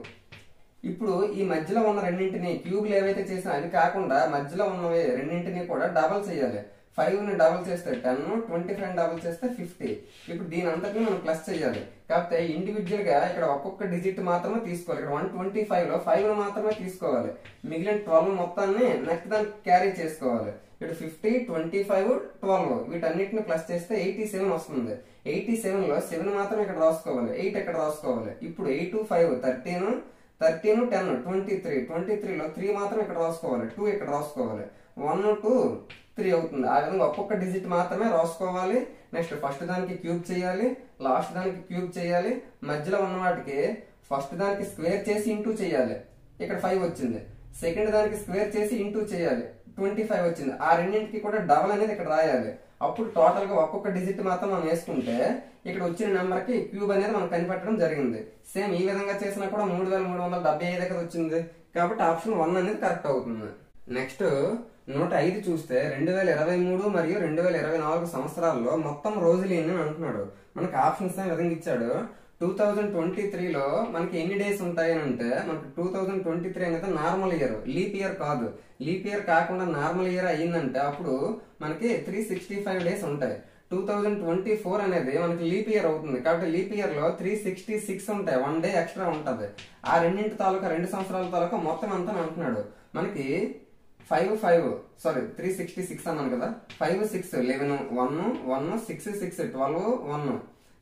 ఇప్పుడు ఈ మధ్యలో ఉన్న రెండింటిని క్యూబ్లు ఏవైతే చేసినా అవి కాకుండా మధ్యలో ఉన్నవి రెండింటిని కూడా డబల్ చేయాలి. 5 ని డబుల్ చేస్తే 10, 25 ని డబుల్ చేస్తే 50. ఇప్పుడు దీని అంతటిని మనం ప్లస్ చేయాలి. కాకపోతే ఇండివిజువల్ గా ఇక్కడ ఒక్కొక్క డిజిట్ మాత్రమే తీసుకోవాలి. ఇక్కడ 125 లో 5 ని మాత్రమే తీసుకోవాలి. మిగిలిన 12 మొత్తాన్ని నెక్స్ట్ దానికి క్యారీ చేసుకోవాలి. ఇక్కడ 50, 25, 12 వీటన్నిటిని ప్లస్ చేస్తే 87 వస్తుంది. 87 లో 7 మాత్రం ఇక్కడ రాసుకోవాలి, 8 ఇక్కడ రాసుకోవాలి. ఇప్పుడు 8, 5, 13, 10, 23. 23 లో 3 మాత్రం ఇక్కడ రాసుకోవాలి, 2 ఇక్కడ రాసుకోవాలి. 1, 2, 3 అవుతుంది. ఆ విధంగా ఒక్కొక్క డిజిట్ మాత్రమే రాసుకోవాలి. నెక్స్ట్ ఫస్ట్ దానికి క్యూబ్ చేయాలి, లాస్ట్ దానికి క్యూబ్ చేయాలి, మధ్యలో ఉన్న వాటికి ఫస్ట్ దానికి స్క్వేర్ చేసి ఇంటూ చేయాలి. ఇక్కడ 5 వచ్చింది. సెకండ్ దానికి స్క్వేర్ చేసి ఇంటూ చేయాలి, 25 వచ్చింది. ఆ రెండింటికి కూడా డబల్ అనేది ఇక్కడ రాయాలి. అప్పుడు టోటల్ గా ఒక్కొక్క డిజిట్ మాత్రం మనం వేసుకుంటే ఇక్కడ వచ్చిన నెంబర్ కి క్యూబ్ అనేది మనం కనిపెట్టడం జరిగింది. సేమ్ ఈ విధంగా చేసినా కూడా 3375 దగ్గర వచ్చింది. కాబట్టి ఆప్షన్ 1 అనేది కరెక్ట్ అవుతుంది. నెక్స్ట్ 105 చూస్తే 2023 మరియు 2024 సంవత్సరాల్లో మొత్తం రోజులు ఎన్ని అంటున్నాడు. మనకి ఆప్షన్స్ విధంగా ఇచ్చాడు. 2023లో మనకి ఎన్ని డేస్ ఉంటాయని అంటే మనకి 2023 అనేది నార్మల్ ఇయర్, లీప్ ఇయర్ కాదు. లీప్ ఇయర్ కాకుండా నార్మల్ ఇయర్ అయ్యిందంటే అప్పుడు మనకి 365 డేస్ ఉంటాయి. 2024 అనేది మనకి లీప్ ఇయర్ అవుతుంది. కాబట్టి లీప్ ఇయర్ లో 366 ఉంటాయి, 1 డే ఎక్స్ట్రా ఉంటది. ఆ రెండింటి తాలూకా 2 సంవత్సరాల తాలూకా మొత్తం అంతా అంటున్నాడు. మనకి 366 అన్నాను కదా, 5, 6, 11, 1, 1, 6, 6, 12, 1,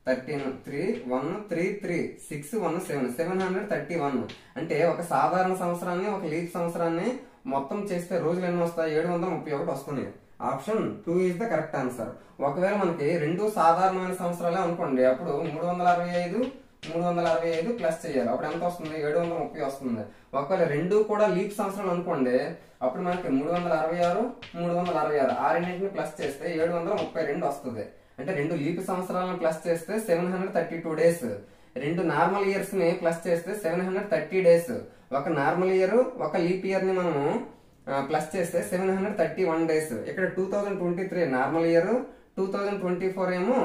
13, 3, 1, 3, 3, 6, 1, 7, 731. అంటే ఒక సాధారణ సంవత్సరాన్ని ఒక లీప్ సంవత్సరాన్ని మొత్తం చేస్తే రోజులు ఎన్ని వస్తాయి? 731 వస్తున్నాయి. Option 2 is the correct answer. ఒకవేళ మనకి 2 సాధారణమైన సంవత్సరాలే అనుకోండి, అప్పుడు 365 ప్లస్ చేయాలి. అప్పుడు ఎంత వస్తుంది? 730 వస్తుంది. ఒకవేళ 2 కూడా లీప్ సంవత్సరాలు అనుకోండి, అప్పుడు మనకి 366 ఆ రెండింటిని ప్లస్ చేస్తే 732 వస్తుంది. అంటే 2 లీప్ సంవత్సరాలను ప్లస్ చేస్తే 732 డేస్, 2 నార్మల్ ఇయర్స్ ని ప్లస్ చేస్తే 730 డేస్. ఒక నార్మల్ ఇయర్ ఒక లీప్ ఇయర్ ని మనము ప్లస్ చేస్తే 731 డేస్. ఇక్కడ 2023 నార్మల్ ఇయర్, 2024 ఏమో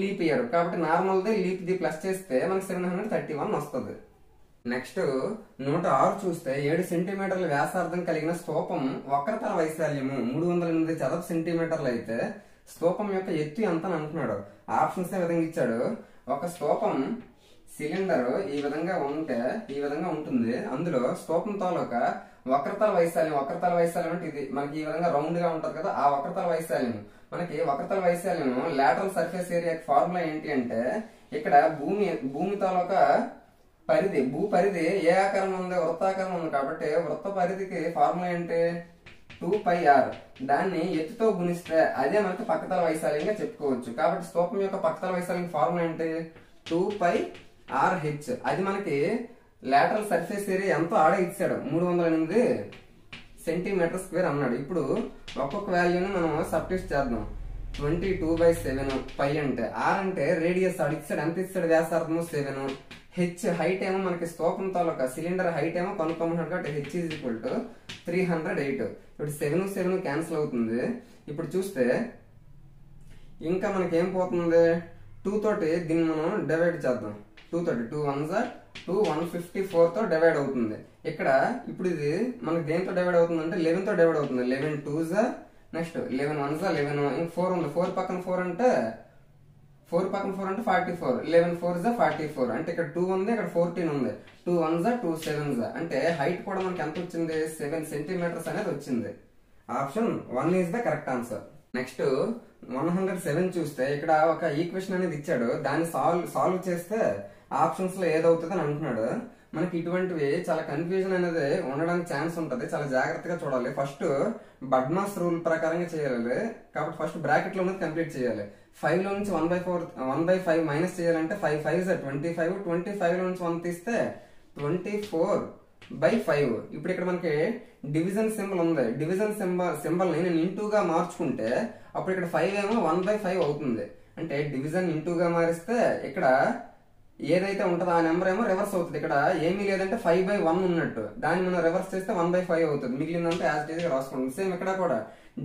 లీప్ ఇయర్. కాబట్టి normal the leap the plus చేస్తే మనకి 731 వస్తుంది. నెక్స్ట్ 106 చూస్తే 7 సెంటీమీటర్ల వ్యాసార్థం కలిగిన స్తూపం వక్రతల వైశాల్యము 308 చదరపు సెంటీమీటర్లు అయితే స్తూపం యొక్క ఎత్తు ఎంత అని అంటున్నాడు. ఆప్షన్స్ విధంగా ఇచ్చాడు. ఒక స్తూపం సిలిండర్ ఈ విధంగా ఉంటే ఈ విధంగా ఉంటుంది. అందులో స్తూపం తాలూకా వక్రతల వైశాల్యం అంటే ఇది మనకి ఈ విధంగా రౌండ్ గా ఉంటది కదా, ఆ వక్రతల వైశాల్యం. మనకి వక్రతల వైశాల్యం లాటరల్ సర్ఫేస్ ఏరియా ఫార్ములా ఏంటి అంటే ఇక్కడ భూమి తాలూకా పరిధి, భూ పరిధి ఏ ఆకారం ఉంది? వృత్తాకారం ఉంది. కాబట్టి వృత్త పరిధికి ఫార్ములా ఏంటి? 2πr. దాన్ని ఎత్తుతో గుణిస్తే అదే మనకి పక్కతల వైశాల్యంగా చెప్పుకోవచ్చు. కాబట్టి స్తూపం యొక్క పక్కతల వైశాల్యం ఫార్ములా ఏంటి? 2πrh. అది మనకి లాటరల్ సర్ఫేస్ ఏరియా ఎంతో ఆడ ఇచ్చాడు, 308 సెంటీమీటర్ స్క్వేర్ అన్నాడు. ఇప్పుడు ఒక్కొక్క వాల్యూని మనం సబ్స్టిట్యూట్ చేద్దాం. 22/7 పై అంటే r అంటే రేడియస్ ఆడిచ్చాడు. ఎంత ఇచ్చాడు? వ్యాసార్థము 7. హెచ్ హైట్ ఏమో మనకి స్తూపం తాలూకా సిలిండర్ హైట్ ఏమో కనుక్కోమన్నాడు. కాబట్టి హెచ్ ఈజ్ ఈక్వల్ టు 308. ఇప్పుడు 7 క్యాన్సిల్ అవుతుంది. ఇప్పుడు చూస్తే ఇంకా మనకి ఏం పోతుంది? 2 తోటి దీన్ని మనం డివైడ్ చేద్దాం. 2 తోటి 2 1 2 154 తో డివైడ్ అవుతుంది. ఇక్కడ ఇప్పుడు ఇది మనకి దేంతో డివైడ్ అవుతుంది అంటే 11 తో డివైడ్ అవుతుంది. 11 2 నెక్స్ట్ 11 1 11, ఇంక 4 ఉంది. 4 పక్కన 4 అంటే 44. 11 4 44. అంటే ఇక్కడ 2 ఉంది, ఇక్కడ 14 ఉంది. 2 1 2 7 అంటే హైట్ కూడా మనకి ఎంత వచ్చింది? 7 సెంటీమీటర్స్ అనేది వచ్చింది. Option 1 is the correct answer. Next 107 చూస్తే ఇక్కడ ఒక ఈక్వేషన్ అనేది ఇచ్చాడు. దాన్ని సాల్వ్ చేస్తే ఆప్షన్స్ లో ఏదవుతుంది అని అంటున్నాడు. మనకి ఇటువంటివి చాలా కన్ఫ్యూజన్ అనేది ఉండడానికి ఛాన్స్ ఉంటది. చాలా జాగ్రత్తగా చూడాలి. ఫస్ట్ బడ్మాస్ రూల్ ప్రకారంగా చేయాలి. కాబట్టి ఫస్ట్ బ్రాకెట్ లో ఉన్నది కంప్లీట్ చేయాలి. 5 లో నుంచి 1/5 మైనస్ చేయాలంటే 5 5 25. 25 లో నుంచి 1 తీస్తే 24/5. ఇప్పుడు ఇక్కడ మనకి డివిజన్ సింబల్ ఉంది. డివిజన్ సింబల్ ని నేను ఇంటూగా మార్చుకుంటే అప్పుడు ఇక్కడ 5 ఏమో 1/5 అవుతుంది. అంటే డివిజన్ ఇంటూగా మారిస్తే ఇక్కడ ఏదైతే ఉంటుందో ఆ నెంబర్ ఏమో రివర్స్ అవుతుంది. ఇక్కడ ఏమీ లేదంటే 5/1 ఉన్నట్టు, దాన్ని మనం రివర్స్ చేస్తే 1/5 అవుతుంది. మిగిలినంతా యాజ్ ఇట్ ఈజ్ గా రాసుకుంటాం. సేమ్ ఇక్కడ కూడా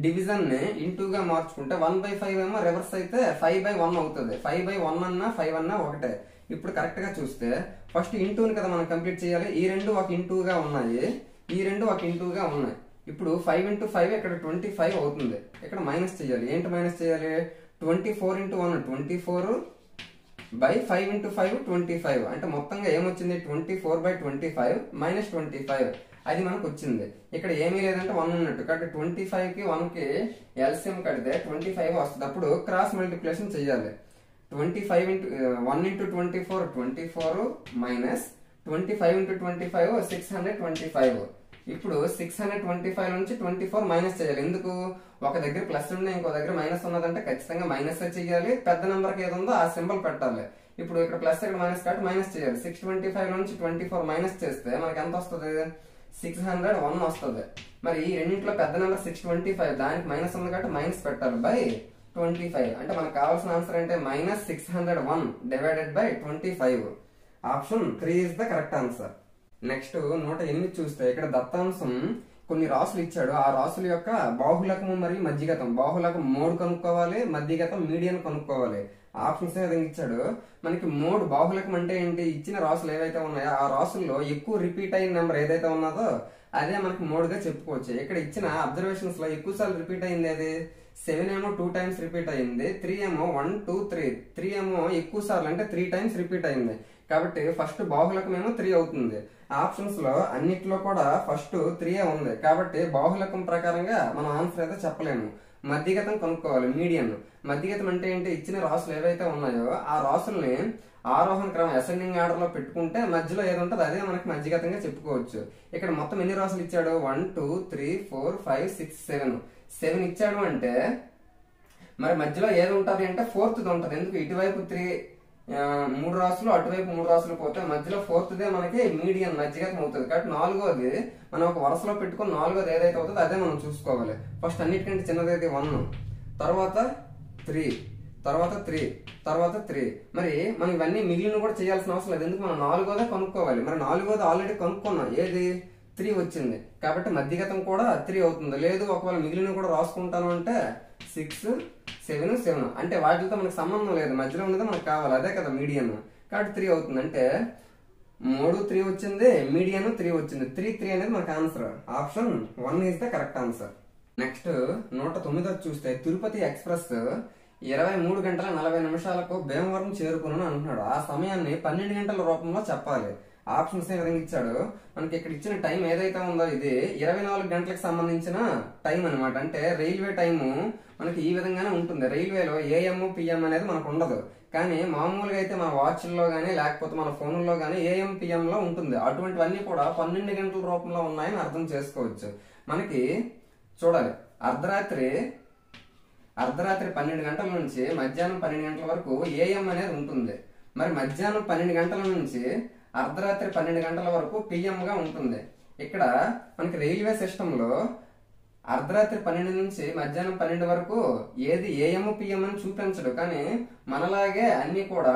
డివిజన్ ని ఇంటూగా మార్చుకుంటే 1/5 ఏమో రివర్స్ అయితే 5/1 అవుతుంది. 5/1 అన్నా 5 అన్నా ఒకటే. ఇప్పుడు కరెక్ట్ గా చూస్తే ఫస్ట్ ఇంటూని కదా మనం కంప్లీట్ చేయాలి. ఈ రెండు ఒక ఇంటూగా ఉన్నాయి, ఈ రెండు ఒక ఇంటూగా ఉన్నాయి. ఇప్పుడు 5 into 5 ఇక్కడ 25 అవుతుంది. ఇక్కడ మైనస్ చేయాలి. ఏంటి మైనస్ చేయాలి? 24 into 1 24 by 5 into 5 25. అంటే మొత్తంగా ఏమొచ్చింది? 24/25 మైనస్ 25 అది మనకు వచ్చింది. ఇక్కడ ఏమీ లేదంటే 1 ఉన్నట్టు. కాబట్టి 25 కి 1 కి ఎల్సిఎం కడితే 25 వస్తుంది. అప్పుడు క్రాస్ మల్టిప్లికేషన్ చేయాలి. 1 into 24 24 మైనస్ 25 into 25 625. ఇప్పుడు 625 నుంచి 24 మైనస్ చేయాలి. ఎందుకు? ఒక దగ్గర ప్లస్ ఉండే ఇంకో దగ్గర మైనస్ ఉన్నదంటే ఖచ్చితంగా మైనస్ చేయాలి. పెద్ద నెంబర్కి ఏది ఉందో ఆ సింబల్ పెట్టాలి. ఇప్పుడు ఇక్కడ ప్లస్ ఇక్కడ మైనస్ కాబట్టి మైనస్ చేయాలి. 625 నుంచి 24 మైనస్ చేస్తే మనకి ఎంత వస్తుంది? 601 వస్తుంది. మరి ఈ రెండింటిలో పెద్ద నెంబర్ 625, దానికి మైనస్ ఉంది కాబట్టి మైనస్ పెట్టాలి బై 25. అంటే మనకు కావాల్సిన ఆన్సర్ అంటే minus 601 divided by 25. Option 3 is the correct answer. Next 108 చూస్తే ఇక్కడ దత్తాంశం కొన్ని రాసులు ఇచ్చాడు. ఆ రాసుల యొక్క బాహుళకము మరియు మధ్యగతం. బాహుళకం మోడ్ కనుక్కోవాలి, మధ్యగతం మీడియన్ కనుక్కోవాలి. ఆప్షన్స్ ఏ విధంగా ఇచ్చాడు. మనకి మోడ్ బాహుళకం అంటే ఏంటి? ఇచ్చిన రాసులు ఏవైతే ఉన్నాయో ఆ రాసుల్లో ఎక్కువ రిపీట్ అయిన నెంబర్ ఏదైతే ఉన్నదో అదే మనకి మోడ్ గా చెప్పుకోవచ్చు. ఇక్కడ ఇచ్చిన అబ్జర్వేషన్స్ లో ఎక్కువ సార్లు రిపీట్ అయింది అది 7 ఏమో 2 times రిపీట్ అయింది. 3 ఏమో 1 2 3 3 ఏమో ఎక్కువ సార్లు అంటే 3 times రిపీట్ అయింది. కాబట్టి ఫస్ట్ బాహుళకం ఏమో 3 అవుతుంది. ఆప్షన్స్ లో అన్నిట్లో కూడా ఫస్ట్ 3 ఉంది. కాబట్టి బాహుళకం ప్రకారంగా మనం ఆన్సర్ అయితే చెప్పలేము. మధ్యగతం కనుక్కోవాలి, మీడియన్. మధ్యగతం అంటే ఏంటి? ఇచ్చిన రాసులు ఏవైతే ఉన్నాయో ఆ రాసుల్ని ఆరోహణ క్రమం అసెండింగ్ ఆర్డర్ లో పెట్టుకుంటే మధ్యలో ఏది ఉంటుందో అదే మనకి మధ్యగతంగా చెప్పుకోవచ్చు. ఇక్కడ మొత్తం ఎన్ని రాసులు ఇచ్చాడు? 1 2 3 4 5 6 7 ఇచ్చాడు అంటే మరి మధ్యలో ఏది ఉంటుంది అంటే 4th ఉంటుంది. ఎందుకు? ఇటువైపు 3 రాసులు, అటువైపు 3 రాసులు పోతే మధ్యలో 4th మనకి మీడియన్ మధ్యగతం అవుతుంది. కాబట్టి 4వది మనం ఒక వరుసలో పెట్టుకుని 4వది ఏదైతే అవుతుందో అదే మనం చూసుకోవాలి. ఫస్ట్ అన్నిటికంటే చిన్నదైతే 1, తర్వాత 3, తర్వాత 3, తర్వాత 3. మరి మనం ఇవన్నీ మిగిలిన కూడా చేయాల్సిన అవసరం లేదు. ఎందుకు? మనం 4వదే కనుక్కోవాలి. మరి 4వది ఆల్రెడీ కనుక్కున్నాం. ఏది? 3 వచ్చింది. కాబట్టి మధ్యగతం కూడా 3 అవుతుంది. లేదు ఒకవేళ మిగిలిన కూడా రాసుకుంటాను అంటే 6 7 7 అంటే వాటితో మనకు సంబంధం లేదు. మధ్యలో ఉన్నది మనకు కావాలి, అదే కదా మీడియన్. కాబట్టి 3 అవుతుంది. అంటే మోడ్ 3 వచ్చింది, మీడియన్ 3 వచ్చింది. 3 3 అనేది మనకు answer. Option 1 is the correct answer. Next 109 చూస్తే తిరుపతి ఎక్స్ప్రెస్ 23 గంటల 40 నిమిషాలకు భీమవరం చేరుకుని అంటున్నాడు. ఆ సమయాన్ని 12 గంటల రూపంలో చెప్పాలి. ఆప్షన్స్ ఏ విధంగా ఇచ్చాడు. మనకి ఇక్కడ ఇచ్చిన టైం ఏదైతే ఉందో ఇది 24 గంటలకు సంబంధించిన టైం అనమాట. అంటే రైల్వే టైము మనకి ఈ విధంగానే ఉంటుంది. రైల్వేలో ఏఎం పిఎం అనేది మనకు ఉండదు. కానీ మామూలుగా అయితే మన వాచ్ల్లో గానీ లేకపోతే మన ఫోన్లో గానీ ఏఎం పిఎం లో ఉంటుంది. అటువంటివన్నీ కూడా 12 గంటల రూపంలో ఉన్నాయని అర్థం చేసుకోవచ్చు. మనకి చూడాలి, అర్ధరాత్రి 12 గంటల నుంచి మధ్యాహ్నం 12 గంటల వరకు ఏఎం అనేది ఉంటుంది. మరి మధ్యాహ్నం 12 గంటల నుంచి అర్ధరాత్రి 12 గంటల వరకు పిఎం గా ఉంటుంది. ఇక్కడ మనకి రైల్వే సిస్టమ్ లో అర్ధరాత్రి 12 నుంచి మధ్యాహ్నం 12 వరకు ఏది ఏఎం పిఎం అని చూపించడు. కానీ మనలాగే అన్ని కూడా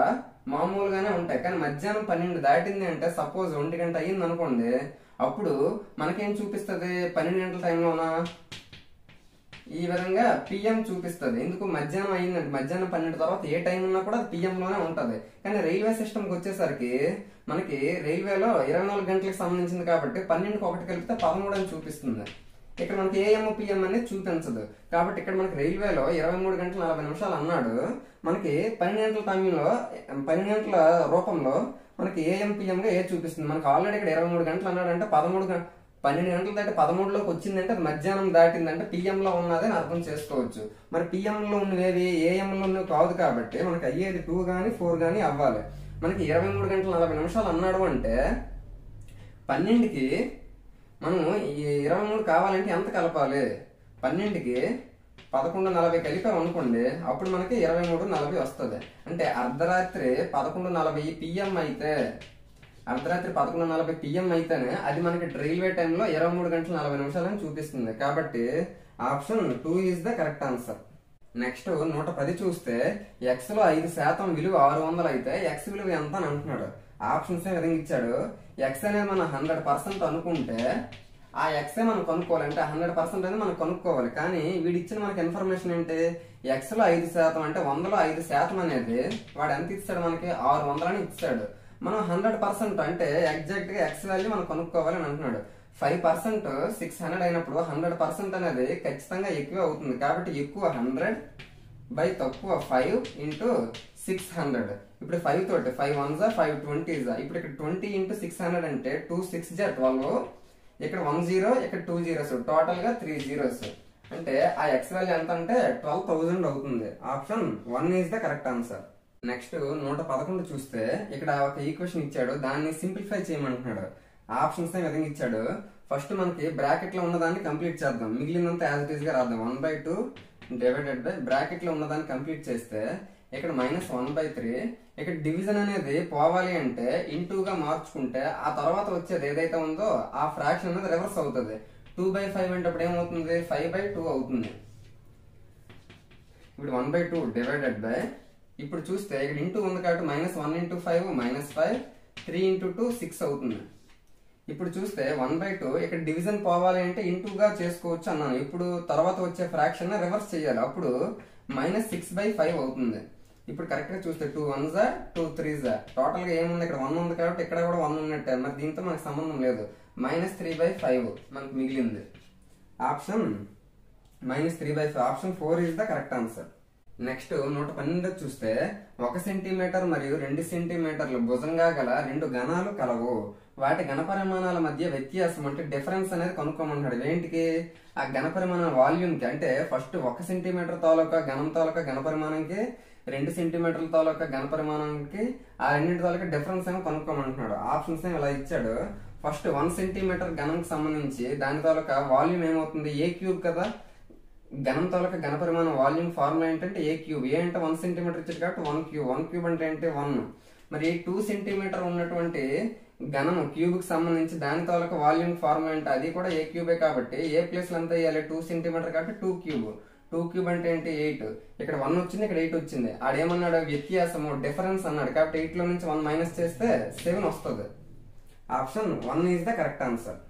మామూలుగానే ఉంటాయి. కానీ మధ్యాహ్నం 12 దాటింది అంటే సపోజ్ 1 గంట అయ్యింది అనుకోండి, అప్పుడు మనకేం చూపిస్తుంది? 12 గంటల టైంలోనా ఈ విధంగా పిఎం చూపిస్తుంది. ఎందుకు? మధ్యాహ్నం అయిందంటే మధ్యాహ్నం 12 తర్వాత ఏ టైం ఉన్నా కూడా పిఎం లోనే ఉంటది. కానీ రైల్వే సిస్టమ్ కి వచ్చేసరికి మనకి రైల్వేలో 24 గంటలకు సంబంధించింది కాబట్టి 12కి 1 కలిపితే 13 అని చూపిస్తుంది. ఇక్కడ మనకి ఏఎం పిఎం అనేది చూపించదు. కాబట్టి ఇక్కడ మనకి రైల్వేలో 23 గంటల 40 నిమిషాలు అన్నాడు. మనకి 12 గంటల టైంలో 12 గంటల రూపంలో మనకి ఏఎం పిఎం గా ఏ చూపిస్తుంది. మనకి ఆల్రెడీ ఇక్కడ 23 గంటలు అన్నాడు అంటే 12 గంటలు దాటి 13లోకి వచ్చిందంటే అది మధ్యాహ్నం దాటిందంటే పిఎం లో ఉన్నది అని అర్థం చేసుకోవచ్చు. మరి పిఎం లో ఉన్నవేవి ఏఎం లో ఉన్నవి కాదు. కాబట్టి మనకి అయ్యేది 2 గానీ 4 గానీ అవ్వాలి. మనకి 23 గంటల 40 నిమిషాలు అన్నాడు అంటే 12కి మనం 23 కావాలంటే ఎంత కలపాలి? 12కి 11:40 కలిపాం అనుకోండి, అప్పుడు మనకి 23:40 వస్తుంది. అంటే అర్ధరాత్రి 11:40 పిఎం అయితే అర్ధరాత్రి 11:40 పిఎం అయితేనే అది మనకి రైల్వే టైంలో 23 గంటల 40 నిమిషాలని చూపిస్తుంది. కాబట్టి option 2 is the correct answer. Next 110 చూస్తే ఎక్స్ లో 5% విలువ 600 అయితే ఎక్స్ విలువ ఎంత అని అంటున్నాడు. ఆప్షన్స్ ఏ విధంగా ఇచ్చాడు. ఎక్స్ అనేది మనం 100% అనుకుంటే ఆ ఎక్స్ మనం కనుక్కోవాలంటే 100% అనేది మనం కనుక్కోవాలి. కానీ వీడిచ్చిన మనకి ఇన్ఫర్మేషన్ ఏంటి? ఎక్స్ లో 5% అంటే 100లో 5% అనేది వాడు ఎంత ఇస్తాడు? మనకి 600 అని ఇస్తాడు. మనం 100% అంటే ఎగ్జాక్ట్ గా ఎక్స్ వాల్యూ మనం కనుక్కోవాలి అని అంటున్నాడు. 5% 600 అయినప్పుడు 100% అనేది ఖచ్చితంగా ఎక్కువ అవుతుంది. కాబట్టి ఎక్కువ 100 బై తక్కువ 5 ఇంటూ 600. ఇప్పుడు 5 తోటి 5 1 5 20 ఇప్పుడు ఇక్కడ 20 ఇంటూ 600 అంటే 2 6 12. ఇక్కడ 1 0 ఇక్కడ 2 zeros టోటల్ గా 3 zeros. అంటే ఆ ఎక్స్ వాల్యూ ఎంత అంటే 12,000 అవుతుంది. Option 1 is the correct answer. Next 111 చూస్తే ఇక్కడ ఒక ఈక్వేషన్ ఇచ్చాడు, దాన్ని సింప్లిఫై చేయమంటున్నాడు. ఆప్షన్స్ ఈ విధంగా ఇచ్చాడు. ఫస్ట్ మనకి బ్రాకెట్ లో ఉన్నదాన్ని కంప్లీట్ చేద్దాం, మిగిలినంత యాజ్ ఇట్ ఈస్ గా రాద్దాం. 1/2 డివైడెడ్ బై బ్రాకెట్ లో ఉన్నదాన్ని కంప్లీట్ చేస్తే ఇక్కడ -1/3. ఇక్కడ డివిజన్ అనేది పోవాలి అంటే ఇంటూ గా మార్చుకుంటే ఆ తర్వాత వచ్చేది ఏదైతే ఉందో ఆ ఫ్రాక్షన్ అనేది రివర్స్ అవుతుంది. 2/5 అంటే అప్పుడు ఏమవుతుంది, 5/2 అవుతుంది. ఇప్పుడు 1/2 డివైడెడ్ బై, ఇప్పుడు చూస్తే ఇక్కడ ఇంటూ ఉంది కాబట్టి -1 ఇంటూ 5 -5, 3 ఇంటూ 2 6 అవుతుంది. ఇప్పుడు చూస్తే 1/2 ఇక్కడ డివిజన్ పోవాలి అంటే ఇంటూగా చేసుకోవచ్చు అన్నాను. ఇప్పుడు తర్వాత వచ్చే ఫ్రాక్షన్ రివర్స్ చేయాలి, అప్పుడు -6/5 అవుతుంది. ఇప్పుడు కరెక్ట్ గా చూస్తే 2 1s 2 3s టోటల్ గా ఏముంది, ఇక్కడ 1 ఉంది కాబట్టి ఇక్కడ కూడా 1 ఉన్నట్టే. మరి దీంతో మనకు సంబంధం లేదు. -3/5 మనకు మిగిలింది. Option -3/5. Option 4 is the correct answer. Next 112 చూస్తే 1 సెంటీమీటర్ మరియు 2 సెంటీమీటర్లు భుజంగా గల 2 ఘనాలు కలవు. వాటి ఘనపరిమాణాల మధ్య వ్యత్యాసం అంటే డిఫరెన్స్ అనేది కనుక్కోమంటాడు. ఏంటికి, ఆ ఘనపరిమాణ వాల్యూమ్ కి. అంటే ఫస్ట్ 1 సెంటీమీటర్ తాలూకా ఘనం తాలూకా ఘనపరిమాణంకి 2 సెంటీమీటర్ల తాలూకా ఘనపరిమాణానికి ఆ రెండింటి తాలూకా డిఫరెన్స్ ఏమో కనుక్కోమంటున్నాడు. ఆప్షన్స్ ఏమో ఇలా ఇచ్చాడు. ఫస్ట్ 1 సెంటీమీటర్ ఘనంకి సంబంధించి దాని తాలూకా వాల్యూమ్ ఏమవుతుంది, ఏ క్యూబ్ కదా. ఘనం తాలూకా ఘనపరిమాణం వాల్యూమ్ ఫార్ములా ఏంటంటే ఏ క్యూబ్. ఏ అంటే 1 సెంటీమీటర్ ఇచ్చాడు కాబట్టి 1 క్యూబ్. 1 క్యూబ్ అంటే ఏంటి 1. మరి 2 సెంటీమీటర్ ఉన్నటువంటి ఘనము క్యూబ్ కి సంబంధించి దాని తాలూకా వాల్యూమ్ ఫార్ములా అంటే అది కూడా ఏ క్యూబే కాబట్టి ఏ ప్లేస్ లో ఎంత వేయాలి, 2 సెంటీమీటర్ కాబట్టి 2 క్యూబ్. 2 క్యూబ్ అంటే ఏంటి 8. ఇక్కడ 1 వచ్చింది, ఇక్కడ 8 వచ్చింది. ఆడేమన్నాడు, వ్యత్యాసము డిఫరెన్స్ అన్నాడు. కాబట్టి 8 లో నుంచి 1 మైనస్ చేస్తే 7 వస్తుంది. Option 1 is the correct answer.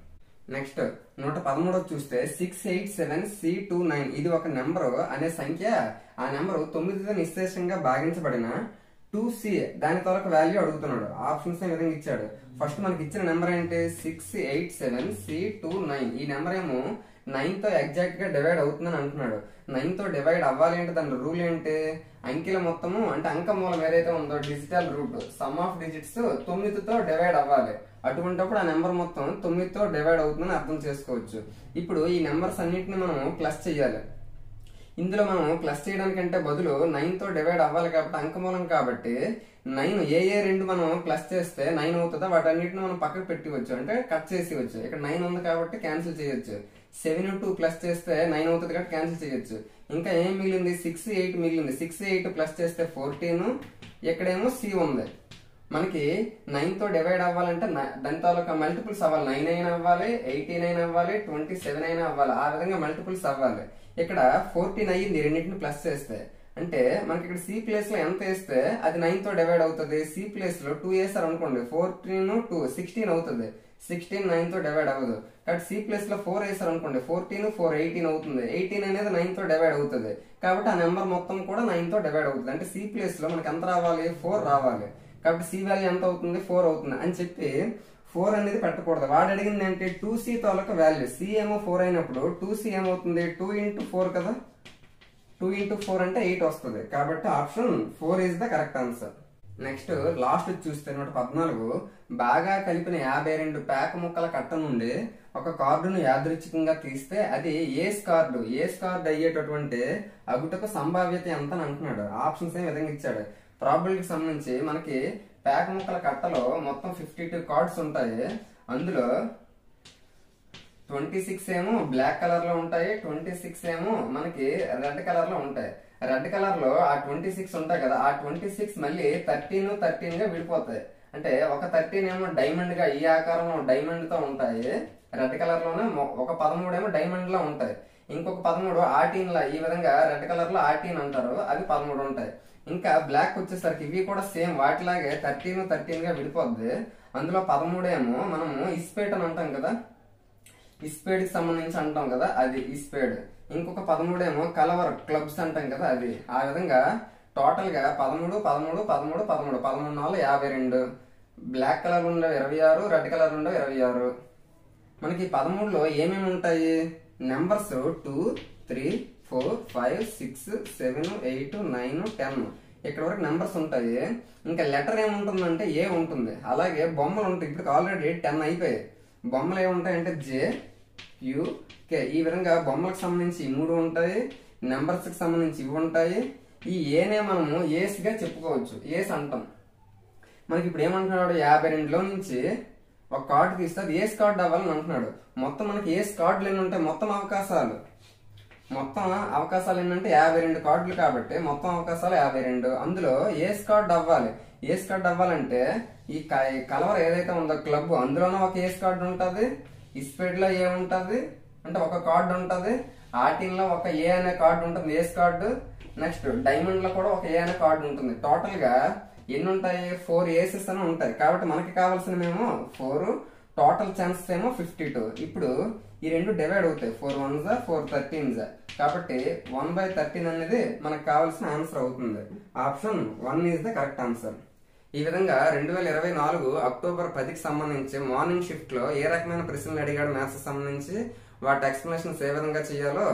Next 113 చూస్తే 687C29 ఇది ఒక నెంబర్ అనే సంఖ్య. ఆ నెంబర్ 9తో నిశ్శేషంగా భాగించబడిన 2C దాని తాలూకు వాల్యూ అడుగుతున్నాడు. ఆప్షన్స్ ఈ విధంగా ఇచ్చాడు. ఫస్ట్ మనకి ఇచ్చిన నెంబర్ ఏంటి 687C29. ఈ నెంబర్ ఏమో 9 తో ఎగ్జాక్ట్ గా డివైడ్ అవుతుందని అంటున్నాడు. 9 తో డివైడ్ అవ్వాలి అంటే దాని రూల్ ఏంటి, అంకెల మొత్తము అంటే అంక మూలం ఏదైతే ఉందో digital root sum of digits 9తో డివైడ్ అవ్వాలి. అటువంటిప్పుడు ఆ నెంబర్ మొత్తం 9తో డివైడ్ అవుతుందని అర్థం చేసుకోవచ్చు. ఇప్పుడు ఈ నెంబర్స్ అన్నిటిని మనం ప్లస్ చేయాలి. ఇందులో మనం ప్లస్ చేయడానికంటే బదులు 9తో డివైడ్ అవ్వాలి కాబట్టి అంకమూలం కాబట్టి 9 ఏ 2 మనం ప్లస్ చేస్తే 9 అవుతుందా, వాటన్నిటిని మనం పక్కకు పెట్టివచ్చు అంటే కట్ చేసేవచ్చు. ఇక్కడ 9 ఉంది కాబట్టి క్యాన్సిల్ చేయొచ్చు. 7 2 ప్లస్ చేస్తే 9 అవుతుంది కాబట్టి క్యాన్సిల్ చేయొచ్చు. ఇంకా ఏం మిగిలింది 6 8 మిగిలింది. 6 8 ప్లస్ చేస్తే 14. ఇక్కడేమో C ఉంది. మనకి 9తో డివైడ్ అవ్వాలంటే దాని తాలూకా మల్టిపుల్స్ అవ్వాలి. 9 అయినా అవ్వాలి, 18 అయినా అవ్వాలి, 27 అయినా అవ్వాలి. ఆ విధంగా మల్టిపుల్స్ అవ్వాలి. ఇక్కడ 14 అయ్యింది రెండింటిని ప్లస్ చేస్తే. అంటే మనకి ఇక్కడ C ప్లేస్ లో ఎంత వేస్తే అది 9తో డివైడ్ అవుతుంది. C ప్లేస్ లో 2 వేసారు అనుకోండి, 14 2 16 అవుతుంది. 16 9తో డివైడ్ అవ్వదు కాబట్టి C ప్లేస్ లో 4 వేసారు అనుకోండి, 14 4 18 అవుతుంది. 18 అనేది 9తో డివైడ్ అవుతుంది కాబట్టి ఆ నెంబర్ మొత్తం కూడా 9తో డివైడ్ అవుతుంది. అంటే C ప్లేస్ లో మనకి ఎంత రావాలి, 4 రావాలి. కాబట్టి C వాల్యూ ఎంత అవుతుంది, 4 అవుతుంది అని చెప్పి 4 అనేది పెట్టకూడదు. వాడు అడిగింది అంటే 2C తాలూకా వాల్యూ. C ఏమో 4 అయినప్పుడు 2C ఏమవుతుంది 2 ఇంటూ 4 కదా. 2 ఇంటూ 4 అంటే 8 వస్తుంది. కాబట్టి option 4 is the correct answer. Next last చూస్తే 114 బాగా కలిపిన 52 ప్యాక ముక్కల కట్ట నుండి ఒక కార్డును యాదృచ్ఛికంగా తీస్తే అది ఏస్ కార్డు అయ్యేటటువంటి అగుటకు సంభావ్యత ఎంత అని అంటున్నాడు. ఆప్షన్స్ ఏ విధంగా ఇచ్చాడు. ప్రాబిలిటీకి సంబంధించి మనకి ప్యాక్ ముక్కల కట్టలో మొత్తం 52 కార్డ్స్ ఉంటాయి. అందులో 26 ఏమో బ్లాక్ కలర్ లో ఉంటాయి, 26 ఏమో మనకి రెడ్ కలర్ లో ఉంటాయి. రెడ్ కలర్ లో ఆ 26 ఉంటాయి కదా, ఆ 26 మళ్ళీ 13 గా విడిపోతాయి. అంటే ఒక 13 ఏమో డైమండ్ గా ఈ ఆకారంలో డైమండ్ తో ఉంటాయి రెడ్ కలర్ లోనే. ఒక 13 ఏమో డైమండ్ లా ఉంటాయి. ఇంకొక 13 ఆర్టీన్ లా ఈ విధంగా రెడ్ కలర్ లో ఆర్టీన్ అంటారు, అవి 13 ఉంటాయి. ఇంకా బ్లాక్ వచ్చేసరికి ఇవి కూడా సేమ్ వాటిలాగే 13 గా విడిపోద్ది. అందులో 13 ఏమో మనము ఇస్పేట్ అని అంటాం కదా, ఇస్పేడ్ కి సంబంధించి అంటాం కదా, అది ఇస్పేడ్. ఇంకొక 13 ఏమో కలవర్ క్లబ్స్ అంటాం కదా, అది. ఆ విధంగా టోటల్ గా 13 13 13 13 13 4 52. బ్లాక్ కలర్ ఉండవు 26, రెడ్ కలర్ ఉండవు 26. మనకి 13లో ఏమేమి ఉంటాయి? నెంబర్స్ 2, 3, 4, 5, 6, 7, 8, 9, 10 ఇక్కడ వరకు నెంబర్స్ ఉంటాయి. ఇంకా లెటర్ ఏముంటుందంటే ఏ ఉంటుంది. అలాగే బొమ్మలు ఉంటాయి. ఇప్పుడు ఆల్రెడీ 10 అయిపోయాయి. బొమ్మలు ఏముంటాయంటే జే, క్యూ, కే. ఈ విధంగా బొమ్మలకు సంబంధించి 3 ఉంటాయి. నెంబర్స్ కి సంబంధించి ఇవి ఉంటాయి. ఈ ఏనే మనము ఏస్ గా చెప్పుకోవచ్చు. ఏస్ అంటాం. మనకి ఇప్పుడు ఏమంటున్నాడు? 52లో నుంచి ఒక కార్డు తీస్తే అది ఏస్ కార్డు అవ్వాలని అంటున్నాడు. మొత్తం మనకి ఏస్ కార్డులు ఎన్ని ఉంటాయి? మొత్తం అవకాశాలు ఏంటంటే 52 కార్డులు కాబట్టి మొత్తం అవకాశాలు 52. అందులో ఏస్ కార్డు అవ్వాలి. ఏస్ కార్డు అవ్వాలంటే ఈ కలవర ఏదైతే ఉందో క్లబ్, అందులోనే ఒక ఏస్ కార్డు ఉంటది. ఇస్పేడ్ లో ఏ ఉంటది అంటే ఒక కార్డు ఉంటది. ఆర్టిన్ లో ఒక ఏ అనే కార్డు ఉంటుంది, ఏస్ కార్డు. నెక్స్ట్ డైమండ్ లో కూడా ఒక ఏ అనే కార్డు ఉంటుంది. టోటల్ గా ఎన్ని ఉంటాయి? 4 ఏసెస్ అని ఉంటాయి. కాబట్టి మనకి కావాల్సినవేమో 4, టోటల్ ఛాన్సెస్ ఏమో 52. ఇప్పుడు ఈ రెండు డివైడ్ అవుతాయి. 4 1s 4 13s. కాబట్టి 1/13 అనేది మనకు కావాల్సిన ఆన్సర్ అవుతుంది. Option 1 is the correct answer. ఈ విధంగా 2024 అక్టోబర్ 10కి సంబంధించి మార్నింగ్ షిఫ్ట్ లో ఏ రకమైన ప్రశ్నలు అడిగాడు మ్యాథ్స్ సంబంధించి, వాటి ఎక్స్ప్లెనేషన్స్ ఏ విధంగా చేయాలో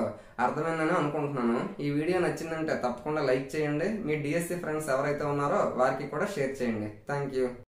అర్థమైందని అనుకుంటున్నాను. ఈ వీడియో నచ్చిందంటే తప్పకుండా లైక్ చేయండి. మీ డిఎస్సి ఫ్రెండ్స్ ఎవరైతే ఉన్నారో వారికి కూడా షేర్ చేయండి. Thank you.